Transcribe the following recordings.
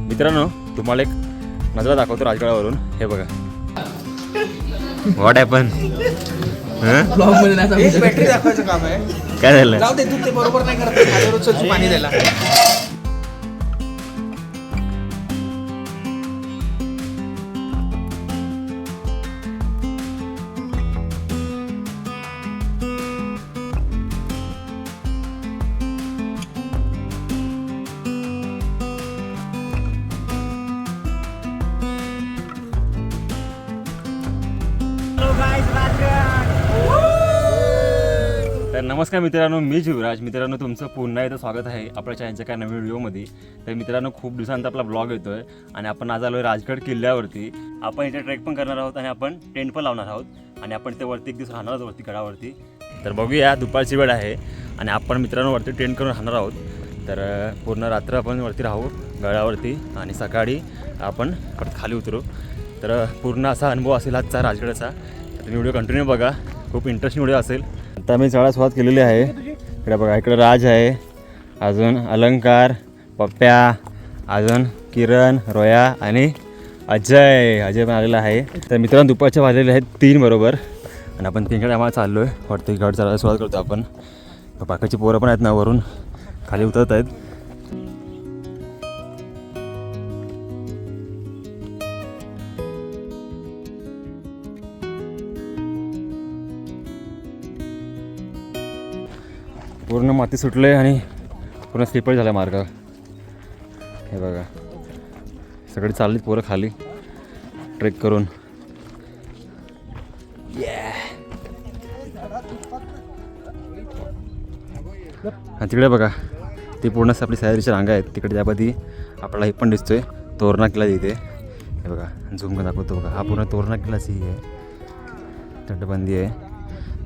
मित्रांनो तुम्हाला एक नजरा दाखवतो राजगडावरून. हे बघा व्हॉट हॅपन. बॅटरी दाखवायचं काम आहे. काय झालं? जाऊ दे तू ते बरोबर नाही करत. रोजचं पाणी द्यायला. तर नमस्कार मित्रांनो, मी युवराज. मित्रांनो तुमचं पुन्हा एकदा स्वागत आहे आपल्या चॅनलच्या काय नवीन व्हिडिओमध्ये. तर मित्रांनो खूप दिवसांत आपला ब्लॉग येतो आहे आणि आपण आज आलो आहे राजगड किल्ल्यावरती. आपण इथे ट्रेक पण करणार आहोत आणि आपण टेंट पण लावणार आहोत आणि आपण इथे वरती एक दिवस राहणार आहोत वरती गडावरती. तर बघूया, दुपारची वेळ आहे आणि आपण मित्रांनो वरती टेंट करून राहणार आहोत. तर पूर्ण रात्र आपण वरती राहू गडावरती आणि सकाळी आपण परत खाली उतरू. तर पूर्ण असा अनुभव असेल आजचा राजगडाचा. तर व्हिडिओ कंटिन्यू बघा, खूप इंटरेस्टिंग व्हिडिओ असेल. आता मी चढायला सुरुवात केलेली आहे. इकडे बघा, इकडे राज आहे, अजून अलंकार, पप्प्या, अजून किरण, रोया आणि अजय पण आलेला आहे. तर मित्रांनो दुपारच्या वाजलेले आहेत 3 बरोबर आणि आपण 3कडे आम्हाला चाललो आहे. वरती गड चढायला सुरुवात करतो आपण. बाकीची पोरं पण आहेत ना, वरून खाली उतरत आहेत. पूर्ण माती सुटले आणि पूर्ण स्लिपर झाला मार्ग. हे बघा, सगळे चाललीत पोरं खाली ट्रेक करून. आणि तिकडे बघा, ती पूर्ण आपली सह्याद्रीची रांगा आहेत. तिकडे त्यामध्ये आपल्याला हे पण दिसतोय तोरणा किल्ला तिथे. हे बघा, झूम करून दाखवतो बघा, हा पूर्ण तोरणा किल्लाची ही आहे, तटबंदी आहे,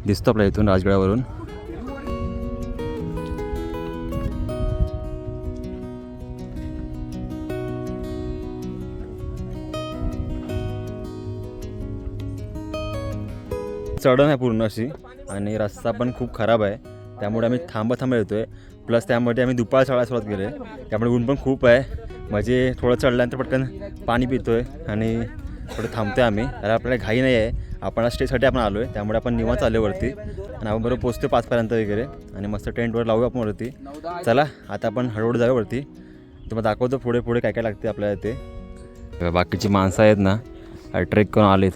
दिसतो आपल्या इथून राजगडावरून. चढण आहे पूर्ण अशी आणि रस्ता पण खूप खराब आहे, त्यामुळे आम्ही थांबत येतो आहे. प्लस त्यामध्ये आम्ही दुपार चढायला सुरुवात केली आहे, त्यामुळे ऊन पण खूप आहे. म्हणजे थोडं चढल्यानंतर पटकन पाणी पितो आहे आणि थोडं थांबतो आहे आम्ही. तर आपल्याला घाई नाही आहे, आपण स्टेसाठी आपण आलो आहे, त्यामुळे आपण निवांत चाललो वरती आणि आपण बरोबर पोचतो 5पर्यंत वगैरे आणि मस्त टेंटवर लावू आपण वरती. चला आता आपण हळूहळू जाऊ वरती. तुम्हाला दाखवतो पुढे पुढे काय काय लागते आपल्याला ते. बाकीची माणसं आहेत ना, ट्रेक करून आलेत.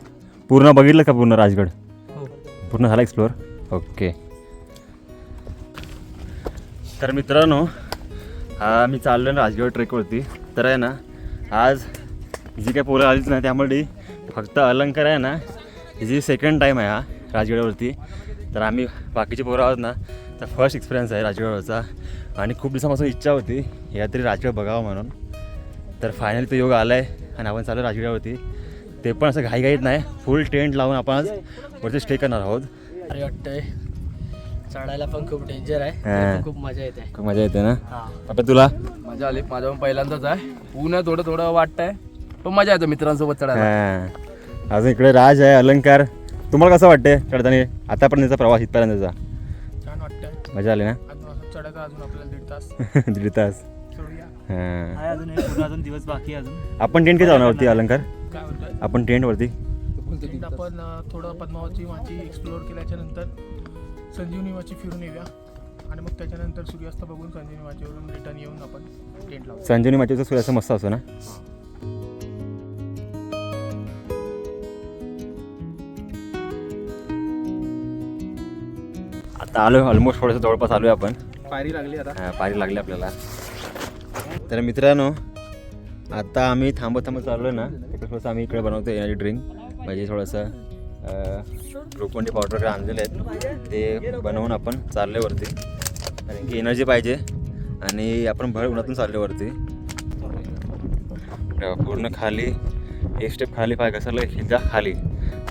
पूर्ण बघितलं का पूर्ण राजगड? पूर्ण झाला एक्सप्लोअर? ओके. तर मित्रांनो हा मी चाललो आहे राजगड ट्रेकवरती. तर आहे ना, आज जी काही पोरं आलीच ना, त्यामुळे फक्त अलंकार आहे ना, हिची सेकंड टाईम आहे हा राजगडावरती. तर आम्ही बाकीचे पोरं आहोत ना, तर फर्स्ट एक्सपिरियन्स आहे राजगडावरचा आणि खूप दिवसापासून इच्छा होती या तरी राजगड बघावं म्हणून. तर फायनली तो योग आला आहे आणि आपण चाललो राजगडावरती. ते पण असं घाईघाईत नाही, फुल टेंट लावून आपण आज वरती स्टे करणार आहोत. अरे वाटतंय चढायला पण खूप डेंजर आहे, खूप मजा येते. खूप मजा येते ना? आता तुला मजा आली, माझा पण पहिल्यांदाच आहे. पुन्हा थोडं थोडं वाटतंय पण मजा येते मित्रांसोबत चढायला. अजून इकडे राज आहे, अलंकार. तुम्हाला कसं वाटतंय चढताना आतापर्यंतचा प्रवास इथपर्यंतचा? छान वाटतंय, मजा आली ना? चढायचं अजून आपल्याला 1.5 तास. 1.5 तास. हां, अजून दिवस बाकी. अजून आपण टेंट किती जाणार वरती अलंकार? काय म्हणतोय आपण टेंट वरती आपण थोडं पद्मावती माची एक्सप्लोअर केल्याच्या नंतर संजीवनी माची फिरून येऊया आणि मग त्याच्यानंतर सूर्यास्त बघून संजीवनी माचीवरून रिटर्न येऊन आपण टेंट लावू. संजीवनी माचीचा सूर्यास्त मस्त असतो ना? आता आलो ऑलमोस्ट थोडंसं जवळपास आलो आहे आपण. पायरी लागली आता. पारी लागली आपल्याला. तर मित्रांनो आता आम्ही थांबत चाललो आहे ना, तिकडे थोडंसं आम्ही इकडे बनवतो एनर्जी ड्रिंक. म्हणजे थोडंसं ग्लुकॉन डी पावडर वगैरे आणलेले आहेत, ते बनवून आपण चाललो वरती. कारण की एनर्जी पाहिजे आणि आपण भर उन्हातून चाललो वरती. पूर्ण खाली एक स्टेप खाली पाय घसरलं एकदा खाली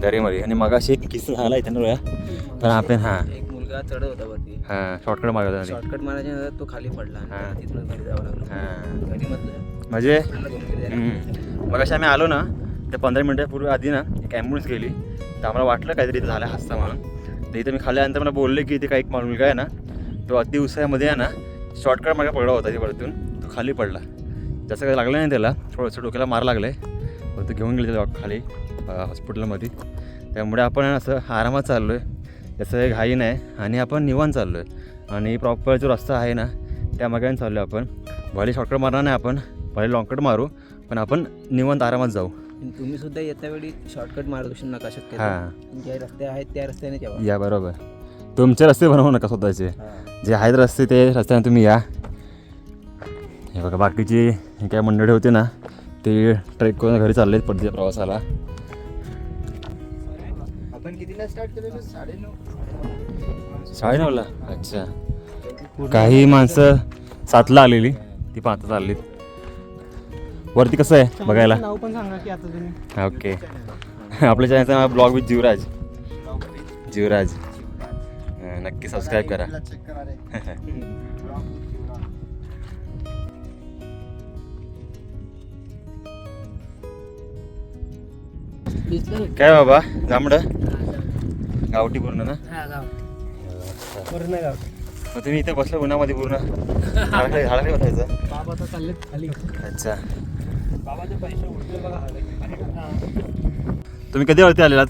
दरीमध्ये. आणि मगाशी एक किस्सा झाला इथे ना, पण आपण एक मुलगा चढत होता वरती, शॉर्टकट मारत होता. शॉर्टकट मारायच्या नंतर तो खाली पडला आणि तिथून घरी जावं लागलं. म्हणजे मगाशी आम्ही आलो ना, त्या 15 मिनिटापूर्वी आधी ना एक ॲम्ब्युलन्स गेली. तर आम्हाला वाटलं काहीतरी झालं हसता म्हणून. तर इथं मी खाली आल्यानंतर मला बोलले की इथे काही एक मुलगा आहे ना, तो अति उत्साहामध्ये आहे ना शॉर्टकट मागे पडला होता, वरतून तो खाली पडला. जसं काही लागलं नाही त्याला, थोडंसं डोक्याला मार लागलं आहे, फक्त घेऊन गेले त्याला खाली हॉस्पिटलमध्ये. त्यामुळे आपण असं आरामात चाललो आहे, जसं काही घाई नाही आणि आपण निवांत चाललो आहे. आणि प्रॉपर जो रस्ता आहे ना त्या मार्गाने चाललो आहे आपण. भले शॉर्टकट मारणार नाही आपण, भले लॉंगकट मारू, पण आपण निवांत आरामात जाऊ. तुम्ही सुद्धा येत्या वेळी शॉर्टकट मार्गदर्शन नका शक्य. हां जे रस्ते आहेत त्या रस्त्याने जावा. या बरोबर. तुमचे रस्ते बनवू नका स्वतःचे, जे आहेत रस्ते ते रस्त्याने तुम्ही या. हे बघा बाकीची काय मंडळी होते ना ते ट्रेक करून घरी चालले आहेत परतीच्या प्रवासाला. आपण कितीला स्टार्ट केलेलं? 9:30. 9:30ला. अच्छा. काही माणसं 7ला आलेली, ती 5 चाललीत. वरती कसं आहे बघायला? नाव पण सांगा की आता तुम्ही. ओके. आपल्या चॅनलचं नाव ब्लॉग विथ जीवराज. जीवराज नक्की सबस्क्राईब करा. काय बाबा जांभळं गावठी पूर्ण ना? मग तुम्ही इथे बसला उन्हामध्ये पूर्ण झाडाखाली बसायचं? बाबा तर चाललेत खाली. अच्छा. बाबाचे पैसे उठले बघा. तुम्ही कधी वरती आलेलात?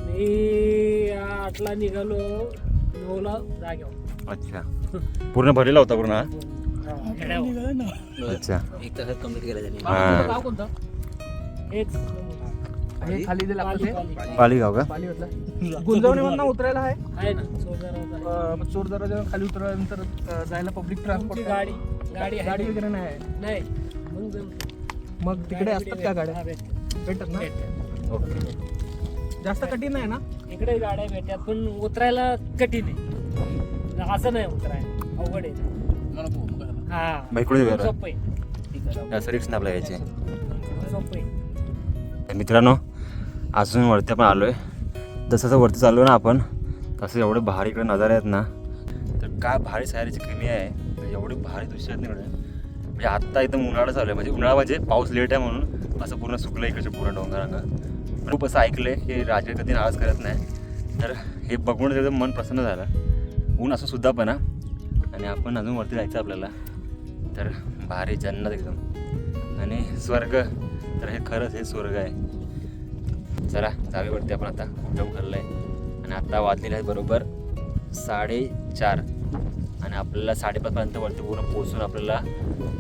मी 8ला निघालो, 9ला जाग्यावर. अच्छा. पूर्ण भरलेला होता पूर्ण हा? अच्छा. 1 तासात कंप्लीट केलं त्यांनी. हां. गाव कोणतं? हे खाली जे लागतं ते पालीगाव का? गुंजवणीमधनं उतरायला आहे ना. चोर दरवाजा खाली उतरल्यानंतर जायला पब्लिक ट्रान्सपोर्ट गाडी वगैरे नाही. मग तिकडे असतात का गाड्या? भेटतात ना. ओके. जास्त कठीण आहे ना इकडे गाड्या भेटतात, पण उतरायला कठीण आहे. असं नाही उतरायला, अवघड आहे. हा बाई इकडे वेगळं. सोपं आहे, असं रिक्स नाही आपल्या यायचे. सोपं आहे. मित्रांनो अजून वरती आपण आलो आहे. जसं जसं वरती चाललो ना आपण तसं एवढे भारी इकडे नजारे आहेत ना, तर काय भारी सह्याद्रीची कमी आहे. एवढे भारी दृश्य आहेत इकडे. म्हणजे आत्ता इथं उन्हाळा चालू आहे, म्हणजे उन्हाळा म्हणजे पाऊस लेट आहे म्हणून असं पूर्ण सुकलं इकडचे पूर्ण डोंगरांना. खूप असं ऐकलं आहे की राजगड कधी नाराज करत नाही, तर हे बघून त्याचं मन प्रसन्न झालं. ऊन असं सुद्धा पण आणि आपण अजून वरती जायचं आपल्याला. तर भारी जन्नत एकदम आणि स्वर्ग, तर हे खरंच हे स्वर्ग आहे. चला जावेवरती आपण आता उठवून करलं आहे आणि आता वाजलेलं आहे बरोबर 4:30 आणि आपल्याला 5:30पर्यंत वरती पूर्ण पोहोचून आपल्याला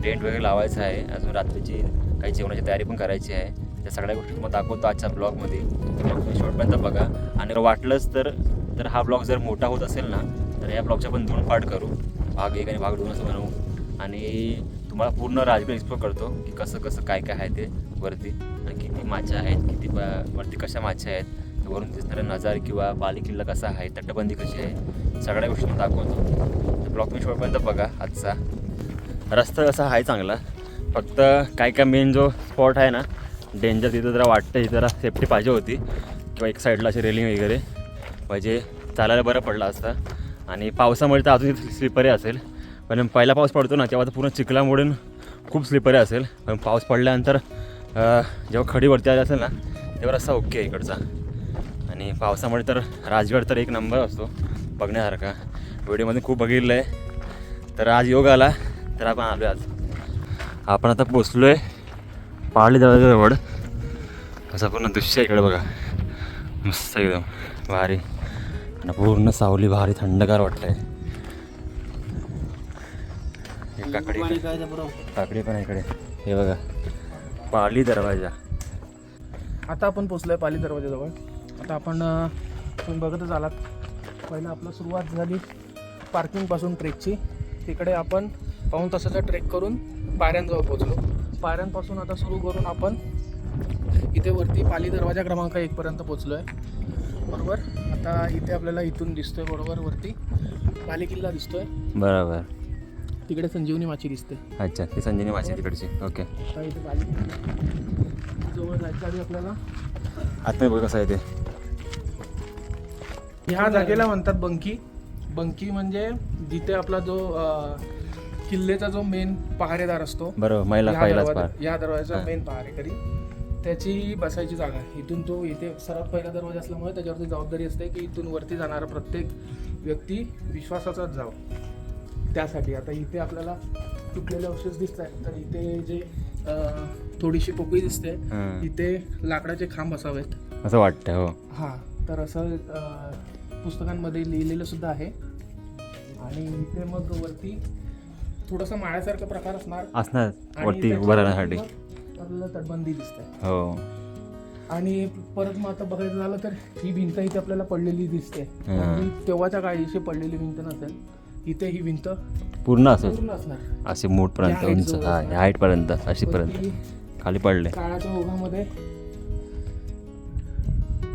टेंट वगैरे लावायचं आहे. अजून रात्रीची काही जेवणाची तयारी पण करायची आहे. त्या सगळ्या गोष्टी तुम्हाला दाखवतो आजच्या ब्लॉगमध्ये. ब्लॉग शेवटपर्यंत बघा आणि वाटलंच तर हा ब्लॉग जर मोठा होत असेल ना तर या ब्लॉगच्या पण 2 पार्ट करू, भाग 1 आणि भाग 2 असं बनवू आणि तुम्हाला पूर्ण राजगड एक्सप्लोर करतो की कसं कसं काय काय आहे ते वरती आणि किती माच्या आहेत, किती वरती कशा माच्या आहेत, वरून दिसणारा नजारा किंवा बाली किल्ला कसा आहे, तटबंदी कशी आहे, सगळ्या गोष्टी दाखवतो. तर ब्लॉग मी शेवटपर्यंत बघा. आजचा रस्ता असा आहे चांगला, फक्त काय काय मेन जो स्पॉट आहे ना डेंजर, तिथं जरा वाटतं जरा सेफ्टी पाहिजे होती किंवा एक साईडला अशी रेलिंग वगैरे म्हणजे चालायला बरं पडलं असतं. आणि पावसामुळे तर अजून स्लिपरी असेल, पण पहिला पाऊस पडतो ना तेव्हा तर पूर्ण चिखलामुळे खूप स्लिपरी असेल. पण पाऊस पडल्यानंतर जेव्हा खडीवरती आली असेल ना तेव्हा रस्ता ओके आहे इकडचा. आणि पावसामुळे तर राजगड तर एक नंबर असतो बघण्यासारखा. व्हिडिओमध्ये खूप बघितलं आहे, तर आज योग आला तर आपण आलो आज. आपण आता पोचलो आहे पाळली दरवाजाजवळ. असं पूर्ण दृश्य इकडे बघा, मस्त एकदम भारी आणि पूर्ण सावली भारी थंडगार वाटतं आहे. काकडी पण आहे इकडे, हे बघा पाली दरवाजा. आता आपण पोचलोय पाली दरवाजाजवळ. आता आपण तुम्ही बघतच आलात, पहिलं आपलं सुरुवात झाली पार्किंगपासून ट्रेकची. तिकडे आपण पाऊण तासाचा ट्रेक करून पायऱ्यांजवळ पोचलो. पायऱ्यांपासून आता सुरू करून आपण इथे वरती पाली दरवाजा क्रमांक 1 पर्यंत पोचलो आहे बरोबर. आता इथे आपल्याला इथून दिसतोय बरोबर वरती पाली किल्ला दिसतोय बरोबर. तिकडे संजीवनी माची दिसते. अच्छा ती संजीवनी माची तिकडची. ओके. आता इथे पाली जवळ जायच्या आधी आपल्याला आतमध्ये बघ कसं आहे ते. ह्या जागेला म्हणतात बंकी. बंकी म्हणजे जिथे आपला जो किल्ल्याचा जो मेन पहारेदार असतो बरोबर, महिला पहिलाच पार. या दरवाजाचा मेन पहारेकरी, त्याची बसायची जागा आहे. इथून तो इथे सर्वात पहिला दरवाजा असल्यामुळे त्याच्यावरती जबाबदारी असते की इथून वरती जाणारा प्रत्येक व्यक्ती विश्वासाचाच जावं. त्यासाठी आता इथे आपल्याला तुटलेले अवशेष दिसत आहेत. तर इथे जे थोडीशी पोकळी दिसते, हां. इथे लाकडाचे खांब असावेत असं वाटतं. हो. हां. तर असं पुस्तकांमध्ये लिहिलेलं सुद्धा आहे. आणि इथे मग वरती थोडासा माळ्यासारखा प्रकार असणार असणार वरती त्याच्या उभं राहण्यासाठी. वरती आपल्याला तटबंदी दिसते. हो. आणि परत मग आता बघायचं झालं तर ही भिंत इथे आपल्याला पडलेली दिसते. हां. पण ही तेव्हाच्या काळीची पडलेली भिंत नसेल. इथे ही भिंत पूर्ण असं पूर्ण असणार. असे मोठपर्यंत या height उंच, जवळ हा असणार. या हाईटपर्यंत अशीपर्यंत वरती खाली पडले. काळाच्या ओघामध्ये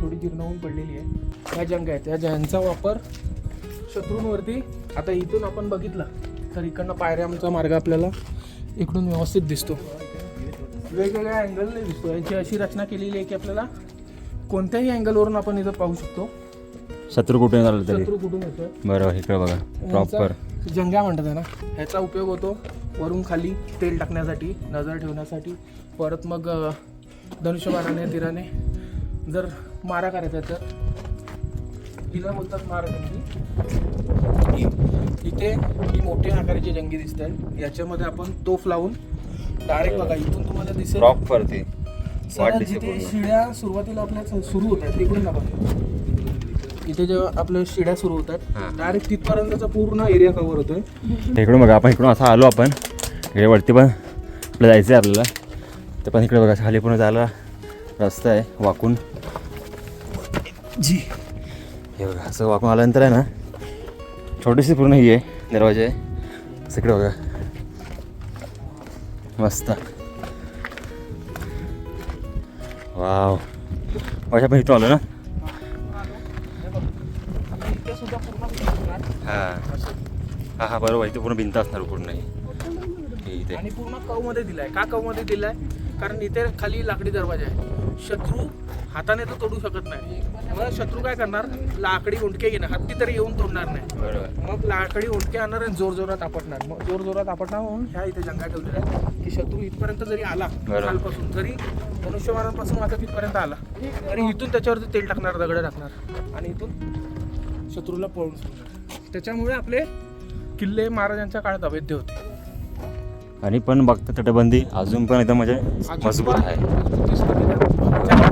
थोडी जीर्णवून पडलेली आहे. ह्या जंगा आहेत, या ज्यांचा वापर शत्रूंवरती. आता इथून आपण बघितलं तर इकडनं पायऱ्यांचा मार्ग आपल्याला इकडून व्यवस्थित दिसतो. वेगवेगळ्या अँगलने दिसतो. यांची अशी रचना केलेली आहे की आपल्याला कोणत्याही अँगलवरून आपण इथं पाहू शकतो शत्रू कुठे झालं तरी. शत्रू कुठून येतोय. बरोबर. इकडे बघा प्रॉपर ह्याचा जंगा म्हणतात आहे ना, ह्याचा उपयोग होतो वरून खाली तेल टाकण्यासाठी, नजर ठेवण्यासाठी. परत मग धनुष्यबाणाने, तीराने जर मारा करायचा तर हिला बोलतात मारजंगी. इथे ही मोठ्या आकाराची जंगी दिसते. याच्यामध्ये आपण तोफ लावून डायरेक्ट बघा इथून तुम्हाला दिसेल प्रॉपर ते सरळ जिथे शिड्या सुरुवातीला आपल्या सुरू होतात तिकडून आपण इथे जेव्हा आपल्या शिड्या सुरू होतात डायरेक्ट तिथपर्यंतचा पूर्ण एरिया कव्हर होतोय. इकडून बघा. आपण इकडून असं आलो. आपण इकडे वरती पण आपल्याला जायचं आहे आपल्याला. तर पण इकडे बघा खाली पूर्ण जायला रस्ता आहे वाकून. जी हे बघा असं वाकून आल्यानंतर आहे ना छोटीशी पूर्ण ही आहे दरवाजा आहे. असं इकडे बघा मस्त. वाव. अच्छा पण इथं आलो ना. इथे सुद्धा पूर्ण भिंत असणार. हां हां बरोबर. इथे पूर्ण भिंत असणार पूर्ण इथे. आणि पूर्ण कव मध्ये दिलाय. का कव मध्ये दिलाय? कारण इथे खाली लाकडी दरवाजा आहे. शत्रू हाताने तर तोडू शकत नाही. मग शत्रू काय करणार? लाकडी ओंडके घेणार. हत्ती तरी येऊन तोडणार नाही. बरोबर. मग लाकडी ओंडके आणणार आणि जोरजोरात आपटणार. मग जोरजोरात आपटणार म्हणून ह्या इथे जंगा ठेवलेल्या आहेत की शत्रू इथपर्यंत जरी आला बरोबर. खालपासून, जरी धनुष्यबाणापासून आता तिथपर्यंत आला तरी इथून त्याच्यावरती तेल टाकणार, दगड टाकणार आणि इथून शत्रूला पळून सोडणार. त्याच्यामुळे आपले किल्ले महाराजांच्या काळात अवैध होते. आणि पण बघता तटबंदी अजून पण एकदम म्हणजे मजबूत आहे.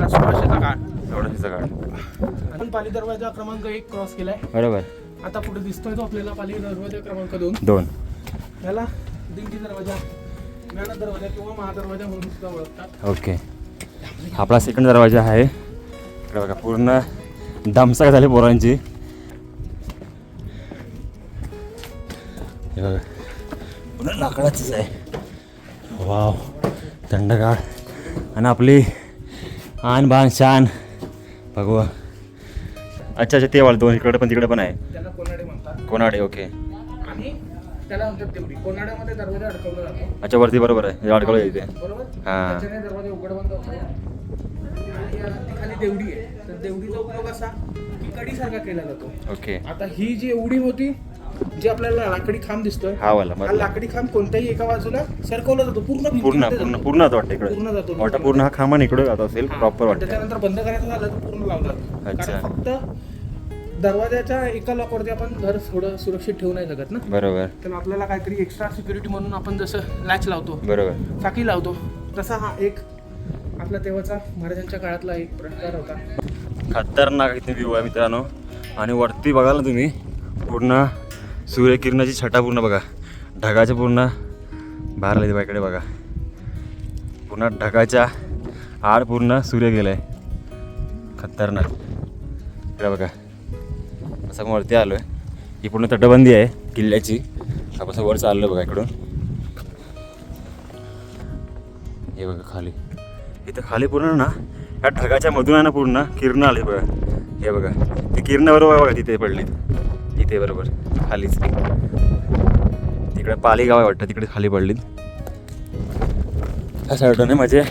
सोळाशेचा काळ. एवढं काढ. आपण पाली दरवाजा क्रमांक 1 क्रॉस केलाय. बरोबर. आता पुढे दिसतोय तो आपल्याला पाली दरवाजा क्रमांक 2. याला दिंडी दरवाजा, ज्ञान दरवाजा किंवा महादरवाजा म्हणून सुद्धा ओळखतात. ओके. आपला सेकंड दरवाजा आहे. इकडे बघा पूर्ण दमसाक झाली पोरांची. हे बघा पूर्ण लाकडाचंच आहे. वाव. थंडगार. आणि आपली आन बान शान भगवा. अच्छा ते वाला 2 इकडे पण तिकडे पण आहे. त्याला कोनाडे म्हणतात. कोणाडे. ओके. आणि त्याला म्हणतात तेवढी. कोनाड्यामध्ये दरवाजा अडकवला जातो. अच्छा वरती बरोबर आहे. अडकवलं इथे. बरोबर. हां. त्याच्याने दरवाजा उघड बंद होतो. आणि ती खाली देवडी आहे. तर देवडीचा उपयोग असा की कडीसारखा केला जातो. ओके. आता ही जी एवढी होती, जी आपल्याला लाकडी खांब दिसतोय, हा वाला हा बरोबर. लाकडी खांब कोणत्याही एका बाजूला सरकवला जातो. पूर्ण पूर्ण भिंतीमध्ये पूर्ण जातो. पूर्ण वाटतं इकडे. पूर्ण जातो. वाटतं पूर्ण हा खांबा इकडे जात असेल. हा. प्रॉपर वाटतं. त्याच्यानंतर बंद करायचं झालं तर पूर्ण लावला जातो. अच्छा. कारण फक्त दरवाजाच्या एका लॉकवरती आपण घर थोडं सुरक्षित ठेवू नाही शकत ना. बरोबर. तर आपल्याला काहीतरी एक्स्ट्रा सिक्युरिटी म्हणून आपण जसं लॅच लावतो, बरोबर. चाकी लावतो, तसा हा एक आपला तेव्हाचा महाराजांच्या काळातला एक प्रकार होता. खतरनाक इथे व्ह्यू आहे मित्रांनो. आणि वरती बघाल ना तुम्ही पूर्ण सूर्यकिरणाची छटा पूर्ण बघा. ढगाच्या पूर्ण बाहेर आली इकडे बघा. पूर्ण ढगाच्या आड पूर्ण सूर्य गेलाय. खतरनाक. इकडे बघा असं वरती आलो आहे. ही पूर्ण तटबंदी आहे किल्ल्याची. आपण वर चाललो बघा इकडून. हे बघा खाली. इथं खाली पूर्ण ना ह्या ढगाच्या मधून आहे ना पूर्ण किरणं आली बघा. हे बघा ती किरणं बरोबर बघा तिथे पडली. इथे बरोबर खालीच. तिकडे पाली गाव आहे वाटतं, तिकडे खाली पडलीत. ह्या साईडने म्हणजे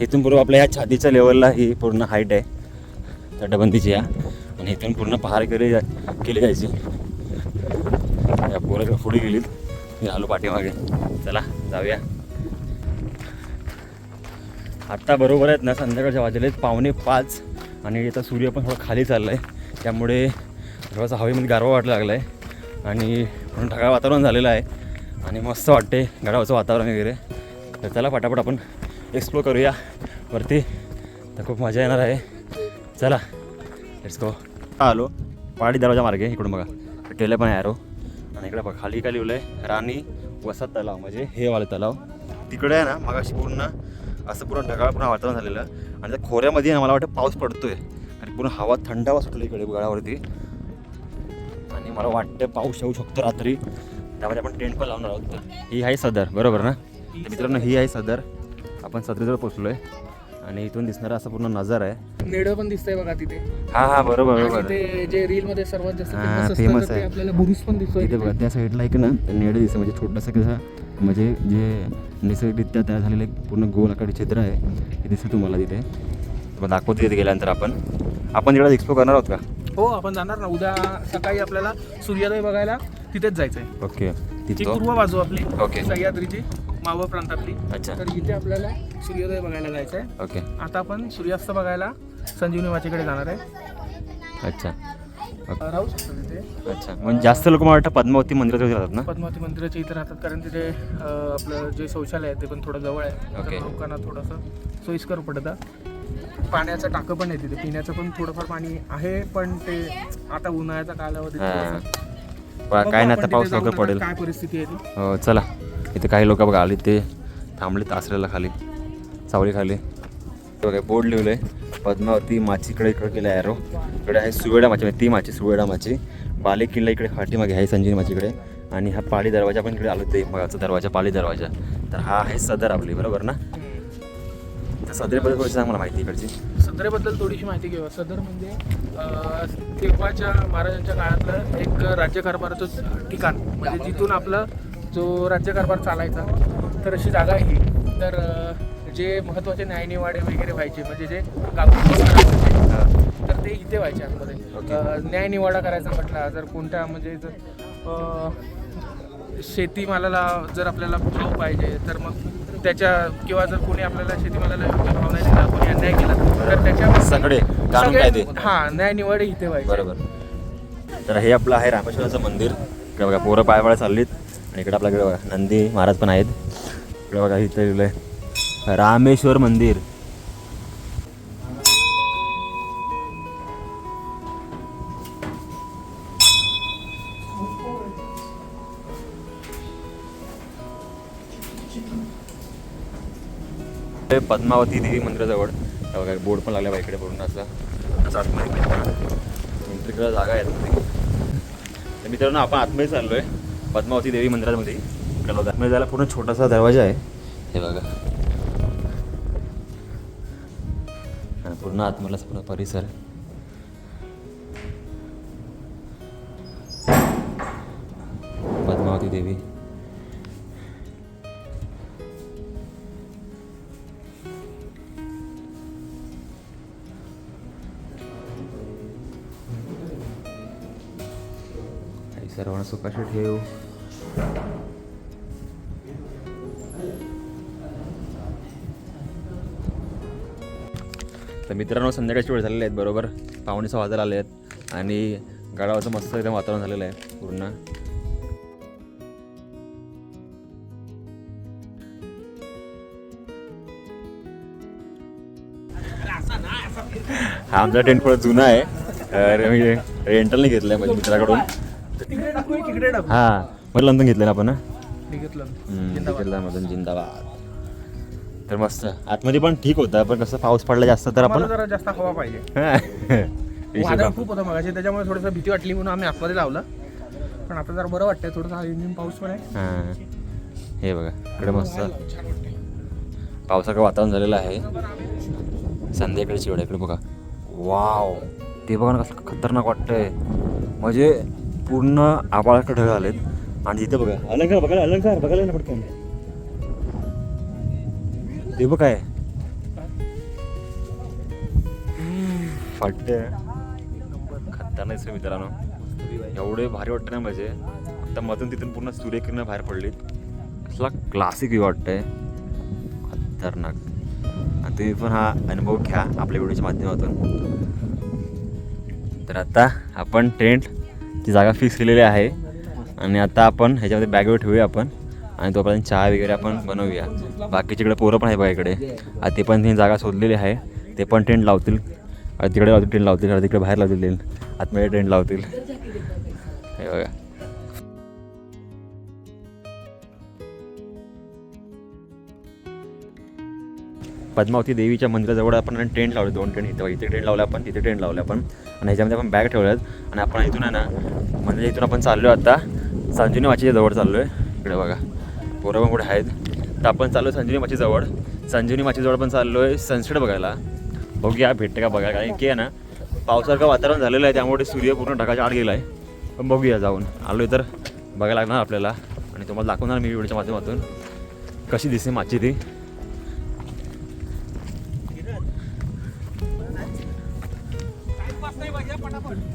इथून पूर्व आपल्या ह्या छातीच्या लेवलला ही पूर्ण हाईट आहे तटबंदीची या. आणि इथून पूर्ण पहार केली जायची. या पोरं पुढे गेलीत. मी आलो पाठीमागे. चला जाऊया. आत्ता बरोबर आहेत ना संध्याकाळच्या वाजलेत 4:45. आणि इथं सूर्य पण थोडं खाली चाललं आहे. त्यामुळे थोडासा हवेमध्ये गारवा वाटायला लागला आहे. आणि पूर्ण ढगाळ वातावरण झालेलं आहे. आणि मस्त वाटते गडावरचं वातावरण वगैरे. तर चला पटापट आपण एक्सप्लोर करूया वरती. तर खूप मजा येणार आहे. चला लेट्स गो. आलो पहाडी दरवाजा मार्गे. इकडून बघा टेले पण आहे ॲरो. आणि इकडे बघा खाली काय लिहिलं आहे राणी वसत तलाव, म्हणजे हे वाले तलाव. तिकडे आहे ना मग अशी पूर्ण असं पूर्ण ढगाळ पूर्ण वातावरण झालेलं. आणि त्या खोऱ्यामध्ये ना मला वाटतं पाऊस पडतोय आणि पूर्ण हवा थंड हवा सुटली इकडे गडावरती. आणि मला वाटतं पाऊस येऊ शकतो रात्री. त्यामध्ये आपण टेंट पण लावणार आहोत. ही आहे सदर बरोबर ना. तर मित्रांनो ही आहे सदर. आपण सदरीजवळ पोचलो आहे आणि इथून दिसणारा असा पूर्ण नजारा आहे. नेडं पण दिसतंय बघा तिथे. हा बरोबर बरोबर. ते जे रील मध्ये सर्वात जास्त हा, famous असतं, famous तर ते आहे. आपल्याला बुरुज पण दिसतोय तिथे बघा त्या साईडला एक ना नेडं दिसतं, म्हणजे छोटंसं कसं म्हणजे जे नैसर्गिकरित्या तयार झालेलं एक पूर्ण गोल आकाराचे चित्र आहे ते दिसतं तुम्हाला तिथे. मग दाखवतो तिथे गेल्यानंतर आपण तिकडे एक्सप्लोर करणार आहोत का? हो आपण जाणार ना. उद्या सकाळी आपल्याला सूर्योदय बघायला तिथेच जायचंय. ओके ती तिथं पूर्व बाजू आपली ओके. सह्याद्रीची मावळ प्रांतातली. अच्छा तर इथे आपल्याला सूर्योदय बघायला जायचंय. ओके आता आपण सूर्यास्त बघायला संजीवनी वाचीकडे जाणार आहे. अच्छा राहू शकतो तिथे. अच्छा. म्हणजे जास्त लोक मला वाटतं पद्मावती मंदिरात राहतात ना. पद्मावती मंदिराच्या इथे राहतात कारण तिथे आपलं जे शौचालय आहे ते पण थोडं जवळ आहे. ओके. तर लोकांना थोडंसं सोयीस्कर पडतं. पाण्याचं टाकं पण आहे तिथे. पिण्याचं पण थोडंफार पाणी आहे, पण ते आता उन्हाळ्याचा कालावधी हां. बघू काय ना आपण आता तिथे पाऊस जाऊन वगैरे आता पडेल. काय परिस्थिती आहे ती. हो चला. इथे काही लोक बघा आले ते थांबलेत आसऱ्याला खाली सावळी खाली. बघा बोर्ड लिहिलं आहे पद्मावती माचीकडे इकडे केलं ॲरो. इकडे आहे सुवेडा माची, म्हणजे ती माची सुवेडा माची. बाले किल्ला इकडे पाठीमागे आहे संजीवनी माचीकडे. आणि हा पाली दरवाजा पण इकडे आलो ते बघाचा दरवाजा पाली दरवाजा. तर हा आहे सदर आपली बरोबर ना. तर सदरेबद्दल थोडी सांग मला माहिती इकडची. सदरेबद्दल थोडीशी माहिती घेऊया. सदर म्हणजे तेव्हाच्या महाराजांच्या काळातलं एक राज्यकारभाराचं ठिकाण, म्हणजे जिथून आपलं जो राज्यकारभार चालायचा. तर अशी जागा आहे ही. तर जे महत्त्वाचे न्यायनिवाडे वगैरे व्हायचे, म्हणजे जे गावठी तर ते इथे व्हायचे आतमध्ये. न्यायनिवाडा करायचा म्हटला जर कोणत्या म्हणजे जर शेतीमालाला जर आपल्याला भाव पाहिजे तर मग त्याच्या किंवा जर कोणी आपल्याला शेतीमालाला योग्य भाव नाही दिला, कोणी अन्याय केला तर त्याच्या सगळे कानून कायदे हां न्यायनिवाडे इथे व्हायचे. बरोबर. तर हे आपलं आहे रामेश्वराचं मंदिर. इकडे बघा पोरं पायवाळा चाललीत. आणि इकडे आपल्याकडे बघा नंदी महाराज पण आहेत. इकडे बघा इथं लिहिलं आहे रामेश्वर मंदिर. पद्मावती देवी मंदिराजवळ बघा बोर्ड पण लागला बघा इकडे पूर्ण असं आतमध्ये एंट्रीकडे जागा आहे आतमध्ये. तर मित्रांनो आपण आतमध्ये चाललो आहे पद्मावती देवी मंदिरामध्ये. इकडे बघा आतमध्ये जायला पूर्ण छोटासा दरवाजा आहे हे बघा. आणि पूर्ण आतमधला पूर्ण परिसर. पद्मावती देवी. सर्वांना सुखाशी ठेव. तर मित्रांनो संध्याकाळची वेळ झालेले आहेत बरोबर 5:15 वाजायला आले आहेत. आणि गडावरचं मस्त एकदम वातावरण झालेलं आहे पूर्ण. हा आमचा टेंट थोडा जुना आहे. म्हणजे रेंटलने घेतलं आहे माझ्या मित्राकडून. तिकडे टाकू तिकडे टाकू. हां मग लंदन घेतलं ना आपण ना. घेतलं मधून जिंदाबाद. तर मस्त आतमध्ये पण ठीक होतं, पण कसं पाऊस पडला जास्त तर आपण जरा जास्त हवा पाहिजे. विषय वादळ खूप होतं मगाशी, त्याच्यामुळे थोडंसं भीती वाटली म्हणून आम्ही आतमध्ये लावलं. पण आता जरा बरं वाटतंय थोडंसं. इंजिन पाऊस पण आहे. हां हे बघा इकडे मस्त पावसाचं वातावरण झालेलं आहे. संध्याकाळची वेळ इकडे बघा. वाव ते बघा ना कसं खतरनाक वाटतंय. म्हणजे पूर्ण आबाळाकडे ढग आलेत. आणि तिथे बघा अलंकार बघायला बघायला ना पटकन. ते बघ काय फाटते खतरनाक मित्रांनो. एवढे भारी वाटतं ना म्हणजे. आता मधून तिथून पूर्ण सूर्यकिरण बाहेर पडलीत. कसला क्लासिक व्ह्यू वाटतंय खतरनाक. आणि तुम्ही पण हा अनुभव घ्या आपल्या व्हिडिओच्या माध्यमातून. तर आता आपण टेंट ची जागा फिक्स केलेली आहे. आणि आता आपण ह्याच्यामध्ये बॅगवर ठेवूया आपण. आणि तोपर्यंत चहा वगैरे आपण बनवूया. बाकीच्याकडे पोरं पण आहे बघा इकडे. ते पण ती जागा शोधलेली आहे. ते पण टेंट लावतील. तिकडे लावतील टेंट लावतील, तिकडे बाहेर लावतील टेंट, आतमध्ये टेंट लावतील. हे बघा पद्मावती देवीच्या मंदिराजवळ आपण टेंट लावले. 2 टेंट इथे टेंट लावले आपण, तिथे टेंट लावले आपण. आणि ह्याच्यामध्ये आपण बॅग ठेवल्यात. आणि आपण इथून आहे ना म्हणजे इथून आपण चाललो आहे आता संजीवनी माचीच्या जवळ चाललो आहे. इकडे बघा पोरं पण पुढे आहेत. तर आपण चाललो आहे संजीवनी माचीजवळ. संजीवनी माचीजवळ पण चाललो आहे सनसेट बघायला. बघूया भेटते का बघायला. कारण की आहे ना पावसासारखं वातावरण झालेलं आहे, त्यामुळे सूर्य पूर्ण ढगाच्या आड गेला आहे. पण बघूया जाऊन आलो आहे तर बघायला लागणार आपल्याला. आणि तुम्हाला दाखवणार मी व्हिडिओच्या माध्यमातून कशी दिसते माची ती.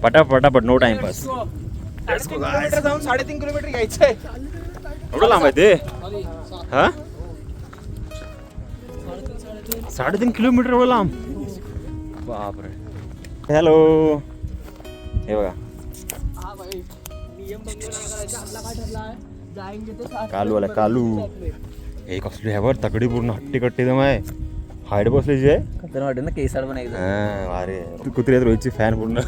पटापट नो टाइमपास. जाऊन 3.5 किलोमीटर घ्यायचं आहे. एवढं लांब आहे ते? हा 3.5 किलोमीटर एवढं लांब. बापरे. हॅलो हे बघा कालू आला कालू. हे कसली ह्यावर तगडी पूर्ण हट्टी कट्टी एकदम आहे. हाईट बसल्याची आहे. तर वाटेल ना केसाळ पण एकदम. अरे कुत्री आहेत रोहितची फॅन पूर्ण.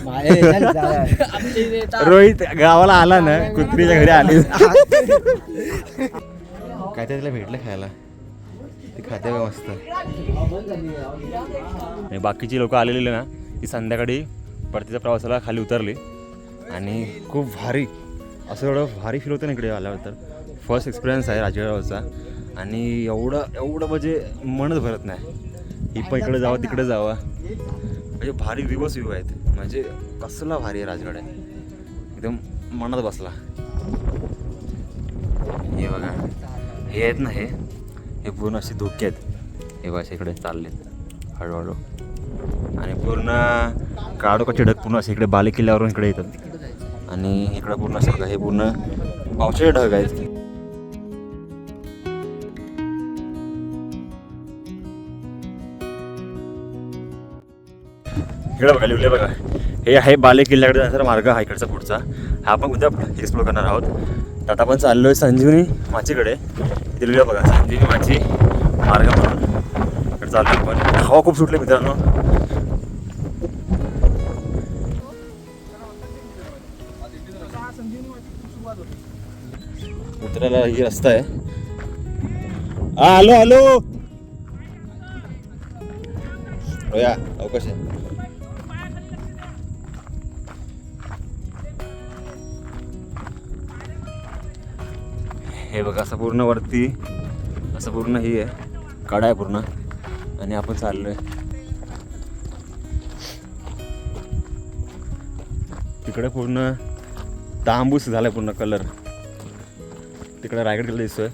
रोहित गावाला आला ना कुत्रीच्या घरी आली. काय त्याला भेटलं खायला ते खाते बघा मस्त. आणि बाकीची लोक आलेली ना ती संध्याकाळी परतीच्या प्रवासाला खाली उतरली. आणि खूप भारी असं एवढं भारी फील होतं ना इकडे आल्यावर. तर फर्स्ट एक्सपिरियन्स आहे राजगडावरचा. आणि एवढं म्हणजे मनच भरत नाही. ही पण इकडे जावं तिकडे जावं म्हणजे भारी रिवर्स व्ह्यू आहेत. म्हणजे कसला भारी आहे राजगड आहे. एकदम मनात बसला. हे बघा हे आहेत ना हे पूर्ण असे धोके आहेत. हे बघा इकडे चाललेत हळूहळू. आणि पूर्ण काळोखाचे ढग पूर्ण असे इकडे बाले किल्ल्यावरून इकडे येतात. आणि इकडे पूर्ण असं बघा हे पूर्ण पावसाचे ढग आहेत. इकडे बघा लिहिले बघा हे आहे बाले किल्ल्याकडे जाण्याचा मार्ग हा इकडचा पुढचा. हा आपण उद्या एक्सप्लोर करणार आहोत. तर आता आपण चाललो आहे संजीवनी माचीकडे. इथे लिहिलं बघा संजीवनी माची मार्ग म्हणून इकडे चाललो आपण. हवा खूप सुटली मित्रांनो. उतरायला ही रस्ता आहे. हॅलो या अवकाश आहे. हे बघा असं पूर्ण वरती असं पूर्ण ही आहे कडा आहे पूर्ण. आणि आपण चाललोय तिकडे पूर्ण तांबूस झालाय पूर्ण कलर. तिकडे रायगड किल्ला दिसतोय.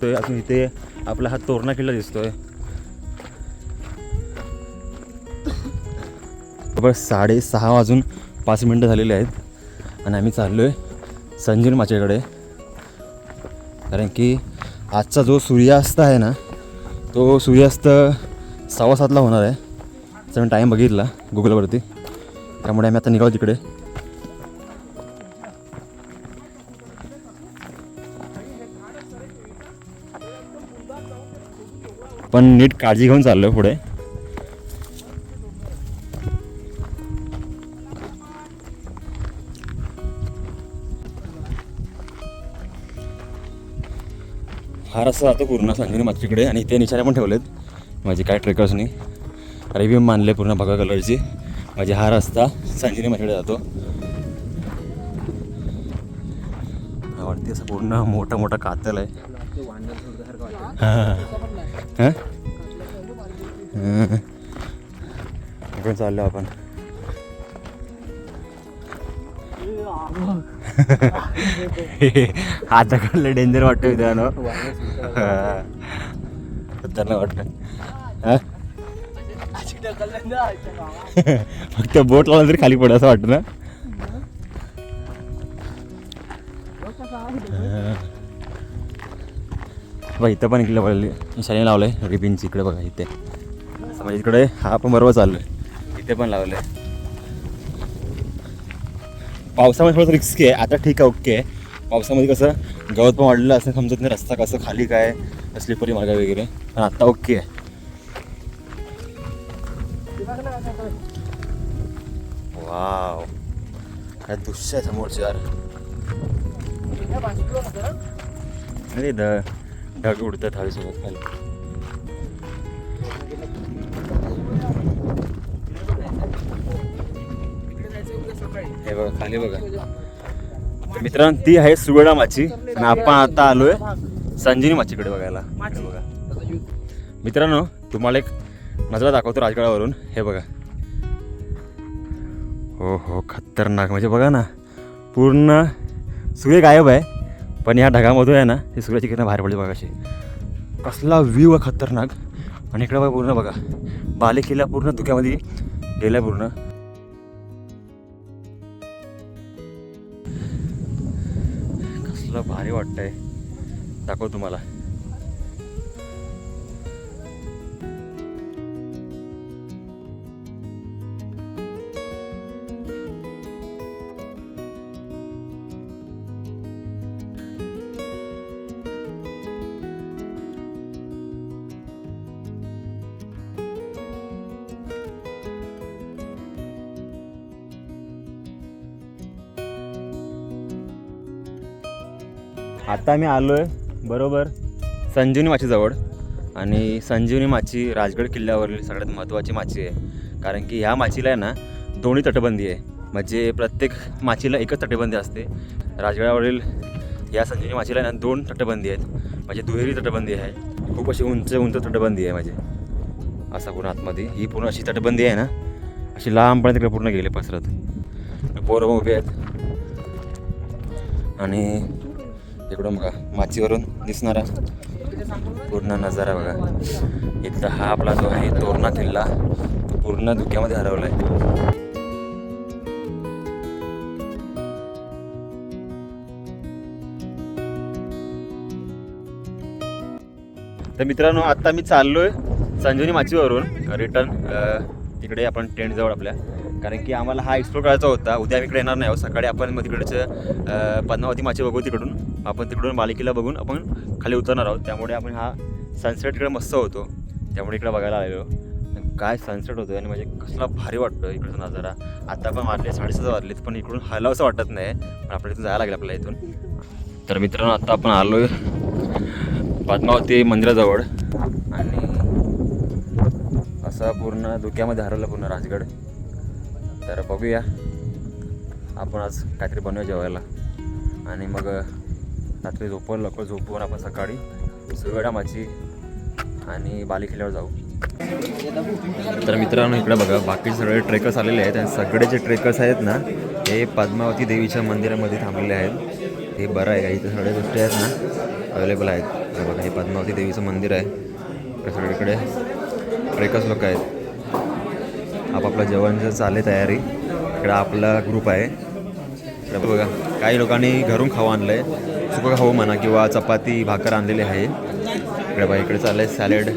तो अजून इथे आपला हा तोरणा किल्ला दिसतोय. बस 6:06 झालेले आहेत. आणि आम्ही चाललोय संजीवनी माचीकडे. कारण की आजचा जो सूर्यास्त आहे ना तो सूर्यास्त 6:15 होणार आहे. त्याचा मी टाईम बघितला गुगलवरती. त्यामुळे आम्ही आता निघालो तिकडे. पण नीट काळजी घेऊन चाललो पुढे. हा रस्ता जातो पूर्ण संजीवनी माचीकडे. आणि इथे निशाणे पण ठेवलेत माझे काय ट्रेकर्सनी. रिव्ह्यू मानले पूर्ण भगवा कलरची. म्हणजे हा रस्ता संजीवनी माचीकडे जातो. वरती असं पूर्ण मोठा कातल आहे. इकडे चाललो आपण. आता कडलं डेंजर वाटतं मित्रांनो. खतरनाक वाटतं. फक्त बोट लावलं तरी खाली पडलं असं वाटतं ना. बघा इथं पण इकडे पडली निशाणी लावलंय रिबिनची. इकडे बघा इथे म्हणजे इकडे हा आपण बरोबर चाललोय. इथे पण लावलंय. पावसामध्ये थोडंसं रिस्की आहे. आता ठीक आहे ओके. पावसामध्ये कसं गवत पण वाढलेलं असं समजत नाही रस्ता कसं खाली काय स्लिपरी मार्ग वगैरे, पण आता ओके आहे. वाव काय दृश्य आहे समोरचे यार. अरे ढग उडतात हवेसोबत खाली. हे बघा खाली बघा. तर मित्रांनो ती आहे सुगडा माची आणि आपण आता आलोय संजीवनी माचीकडे बघायला. हे बघा मित्रांनो तुम्हाला एक नजरा दाखवतो राजगडावरून. हे बघा हो हो खतरनाक म्हणजे बघा ना पूर्ण सूर्य गायब आहे पण ह्या ढगामधून आहे ना ही सूर्याची किरण बाहेर पडली बघा अशी. कसला व्ह्यू आहे खतरनाक. आणि इकडे बघा पूर्ण बघा बाले किल्ला पूर्ण धुक्यामध्ये गेलाय पूर्ण. कसला भारी वाटतंय दाखव तुम्हाला. आता आम्ही आलो आहे बरोबर संजीवनी माचीजवळ. आणि संजीवनी माची राजगड किल्ल्यावरील सगळ्यात महत्त्वाची माची आहे. कारण की ह्या माचीला आहे ना दोन्ही तटबंदी आहे. म्हणजे प्रत्येक माचीला एकच तटबंदी असते. राजगडावरील या संजीवनी माचीला आहे ना 2 तटबंदी आहेत. म्हणजे दुहेरी तटबंदी आहे. खूप अशी उंच उंच तटबंदी आहे. म्हणजे असा पूर्ण आतमध्ये ही पूर्ण अशी तटबंदी आहे ना अशी लांबपर्यंत तिकडे पूर्ण गेले पसरत. पोरं उभे आहेत आणि इकडून बघा माचीवरून दिसणारा पूर्ण नजारा बघा. इथला हा आपला जो आहे तोरणा किल्ला तो पूर्ण धुक्यामध्ये हरवला आहे. तर मित्रांनो आता मी चाललोय संजीवनी माचीवरून रिटर्न तिकडे आपण टेंटजवळ आपल्या. कारण की आम्हाला हा एक्सप्लोर करायचा होता. उद्या आम्ही इकडे येणार नाही आहोत. सकाळी आपण मग तिकडचं पद्मावती माची बघू. तिकडून आपण तिकडून बालेकिल्ला बघून आपण खाली उतरणार आहोत. त्यामुळे आपण हा सनसेट इकडे मस्त होतो त्यामुळे इकडे बघायला आलेलो. काय सनसेट होतो आणि म्हणजे कसला भारी वाटतो इकडचा नजारा. आता पण वाजले 7:30 वाजलेत पण इकडून हलावंसं वाटत नाही. पण आपल्याला इथून जायला लागेल आपल्याला इथून. तर मित्रांनो आता आपण आलो आहे पद्मावती मंदिराजवळ. आणि असं पूर्ण धुक्यामध्ये हरवलं पूर्ण राजगड. तर बघूया आपण आज काहीतरी बनवूया जेवायला. आणि मग रात्री लवकर झोपवून आपण सकाळी सुगडा माची आणि बालेकिल्ल्यावर जाऊ. तर मित्रांनो इकडे बघा बाकीचे सगळे ट्रेकर्स आलेले आहेत. आणि सगळे जे ट्रेकर्स आहेत ना हे पद्मावती देवीच्या मंदिरामध्ये थांबलेले आहेत. हे बरं आहे का इथे सगळ्या गोष्टी आहेत ना अवेलेबल आहेत. हे बघा हे पद्मावती देवीचं मंदिर आहे. सगळीकडे ट्रेकर्स लोक आहेत. आपापलं जेवणचं चालले तयारी. इकडं आपला ग्रुप आहे. इकडे बघा काही लोकांनी घरून खाऊ आणलं आहे. सुकं खाऊ म्हणा किंवा चपाती भाकर आणलेली आहे. इकडे बघा इकडे चाललं आहे सॅलेड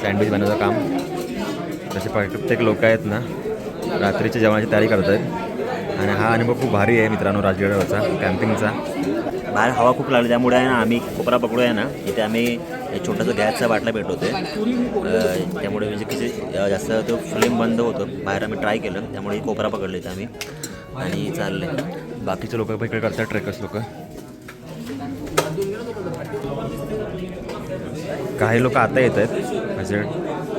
सँडविच बनवायचं काम. तसे प्रत्येक लोक आहेत ना रात्रीच्या जेवणाची तयारी करत आहेत. आणि हा अनुभव खूप भारी आहे मित्रांनो राजगडावरचा कॅम्पिंगचा. बाहेर हवा खूप लागली त्यामुळे आहे ना आम्ही कोपरा पकडू आहे ना इथे आम्ही एक छोटंसं गॅसचा बाटला भेटवतो. त्यामुळे म्हणजे किती जास्त तो फ्लेम बंद होतो. बाहेर आम्ही ट्राय केलं त्यामुळे कोपरा पकडले इथे आम्ही आणि चालले. बाकीचे लोक पण इकडे करतात ट्रेकर्स लोक. काही लोक आता येत आहेत म्हणजे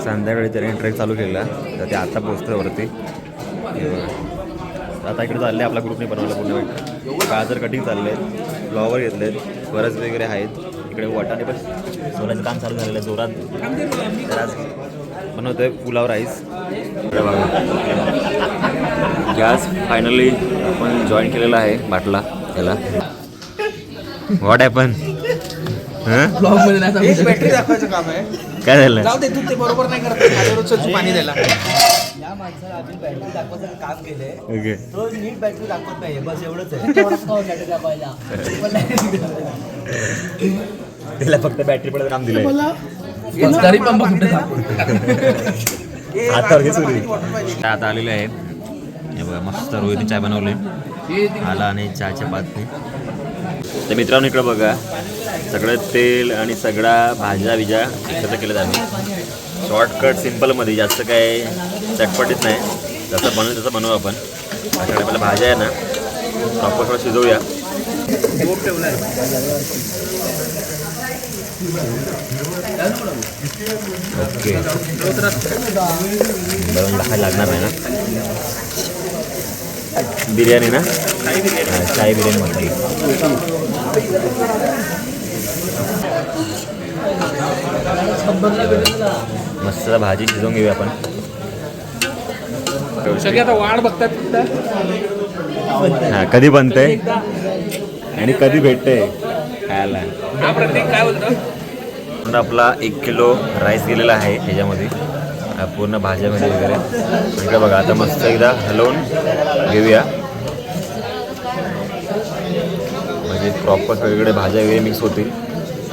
संध्याकाळी त्यांनी ट्रेक चालू केला तर ते आता पोचतं वरती. आता इकडे चालले आपला ग्रुपने बनवला पूर्ण गाजर कटिंग चालले आहेत. फ्लॉवर घेतले आहेत. बरंच वगैरे आहेत. इकडे वाटाणे पण सोलाचं काम चालू झालेलं आहे जोरात. तर आज बनवतो आहे पुलाव राईस. गॅस फायनली आपण जॉईन केलेला आहे बाटला याला. व्हॉट हॅपन बॅटरी दाखवायचं काम आहे. काय झालं जाऊ दे तू ते बरोबर नाही करत. पाणी द्यायला या माणसाला आपण बॅटरी दाखवायचं काम केलंय. ओके तो नीट बॅटरी दाखवत नाही बस एवढंच आहे. त्याला फक्त बॅटरी पडत काम दिलंय. तरी पण बघ कुठे आता आलेले आहे. हे बघा मस्त रोहितने चाय बनवली. आला आणि चहाच्या पातनी तर मित्रांनो इकडं बघा सगळं तेल आणि सगळा भाज्या बिज्या एकत्र केलं आम्ही शॉर्टकट सिम्पलमध्ये, जास्त काय चटपटीत नाही, जसं बनवू तसं बनवू आपण. त्याच्याकडे पहिला भाज्या आहे ना प्रॉपर थोडं शिजवूया. ओके बरोबर खायला लागणार नाही ना. बिर्याणी ना, शाही बिर्याणी म्हणता येईल. मस्त भाजी शिजवून घेऊया आपण. सगळे आता वाढ बघतात फक्त. हा कधी बनतंय आणि कधी भेटतंय खायला. काय बोलतो आपला 1 किलो राईस गेलेला आहे ह्याच्यामध्ये पूर्ण भाज्यामध्ये वगैरे. इकडे बघा आता मस्त एकदा हलवून घेऊया म्हणजे प्रॉपर सगळीकडे भाज्या वगैरे मिक्स होतील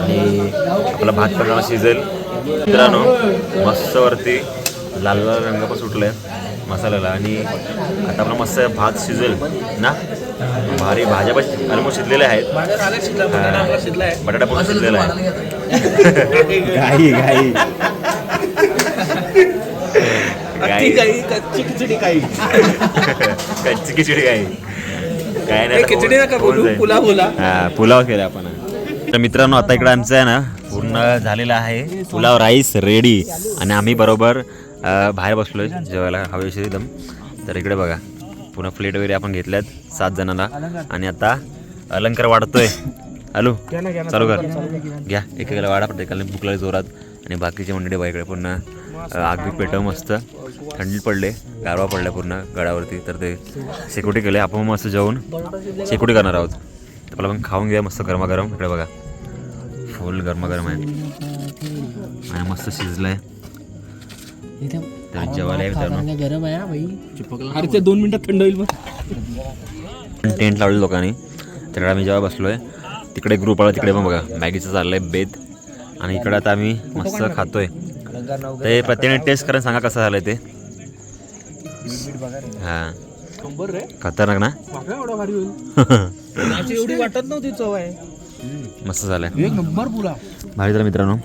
आणि आपला भात पण शिजेल. मित्रांनो मस्त वरती लाल लाल रंग पण सुटलाय मसाल्याला आणि आता आपला मस्त भात शिजेल ना. भारी भाज्या पण ऑलमोस्ट शिजलेल्या आहेत. बटाटा पण शिजलेला आहे. गाई गाई गाई कच्ची खिचडी काही कच्ची खिचडी गाई काय नाही. खिचडी नका बोलू, पुलाव बोला. हा पुलाव केला आपण. तर मित्रांनो आता इकडं आमचं आहे ना पूर्ण झालेलं आहे पुलाव राईस रेडी आणि आम्ही बरोबर बाहेर बसलोय जेवायला हवेशीर एकदम. तर इकडे बघा पुन्हा प्लेट वगैरे आपण घेतल्यात 7 जणांना आणि आता अलंकार वाढतोय. हॅलो चालू कर घ्या एकेकाला वाढा प्रत्येकाला भूक लागली जोरात. आणि बाकीचे मंडळी बाईकडे पुन्हा आग बी पेटव मस्त थंडी पडले गारवा पडला पूर्ण गडावरती. तर ते शेकोटी केले आपण मस्त जेवून शेकोटी करणार आहोत. तर आपल्याला पण खाऊन घ्या मस्त गरमागरम. इकडे बघा फुल गरमागरम आहे आणि मस्त शिजलं आहे. तर जेवायला गरम आहे अरे ते 2 मिनिटात थंड होईल. टेंट लावले लोकांनी. तिकडे आम्ही जेव्हा बसलो आहे तिकडे ग्रुप आला तिकडे पण बघा मॅगीचं चाललं आहे बेद आणि इकडं आता आम्ही मस्त खातोय. ते प्रत्येकाने टेस्ट करून सांगा कसं झालं ते. हां खतरनाक ना. एवढी वाटत नव्हती चव आहे. मस्त झालं एक नंबर पुला भारी झालं मित्रांनो.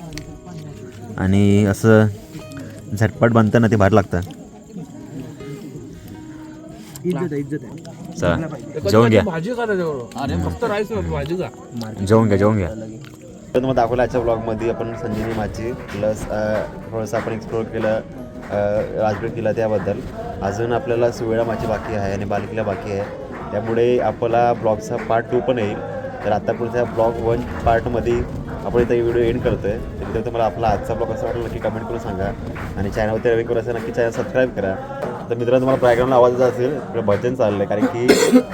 आणि असं झटपट बनतं ना ते भारी लागतं. चला जेवून घ्या भाजी का फक्त राईस नव्हती भाजी का. जेवून घ्या. तर तुम्हाला दाखवलं आजच्या ब्लॉगमध्ये आपण संजीवनी माची प्लस थोडंसं आपण एक्सप्लोर केलं राजगड किल्ला त्याबद्दल. अजून आपल्याला सुवेळा माची बाकी आहे आणि बालेकिल्ला बाकी आहे. त्यामुळे आपला ब्लॉगचा पार्ट 2 पण येईल. तर आता पुढच्या ब्लॉग 1 पार्टमध्ये आपण इथं व्हिडिओ एंड करतो आहे. तर तिथे तुम्हाला आपला आजचा ब्लॉग कसा वाटला नक्की कमेंट करून सांगा आणि चॅनलवरती नवीन करून असेल नक्की चॅनल सबस्क्राईब करा. तर मित्रांनो तुम्हाला बॅकग्राऊंडला आवाज असेल इकडे भजन चाललं आहे कारण की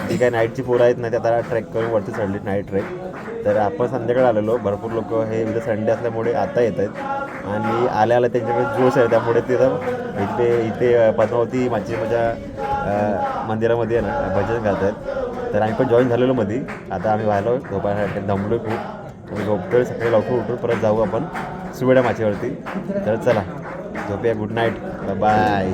जी काही नाईटची पोरं आहेत ना ते आता ट्रेक करून वरती चढली नाईट ट्रेक. तर आपण संध्याकाळी आलेलो भरपूर लोक हे उद्या संडे असल्यामुळे आता येत आहेत आणि आल्या त्यांच्याकडे जोश आहे त्यामुळे ते इथे पद्मावती माझी माझ्या मंदिरामध्ये आहे ना भजन गात आहेत. तर आम्ही पण जॉईन झालेलो मध्ये. आता आम्ही व्हायलो झोपायसाठी दमलो खूप आणि झोपतोय. सकाळी लवकर उठून परत जाऊ आपण सुवेडा माचीवरती. तर चला झोपूया. Good night bye.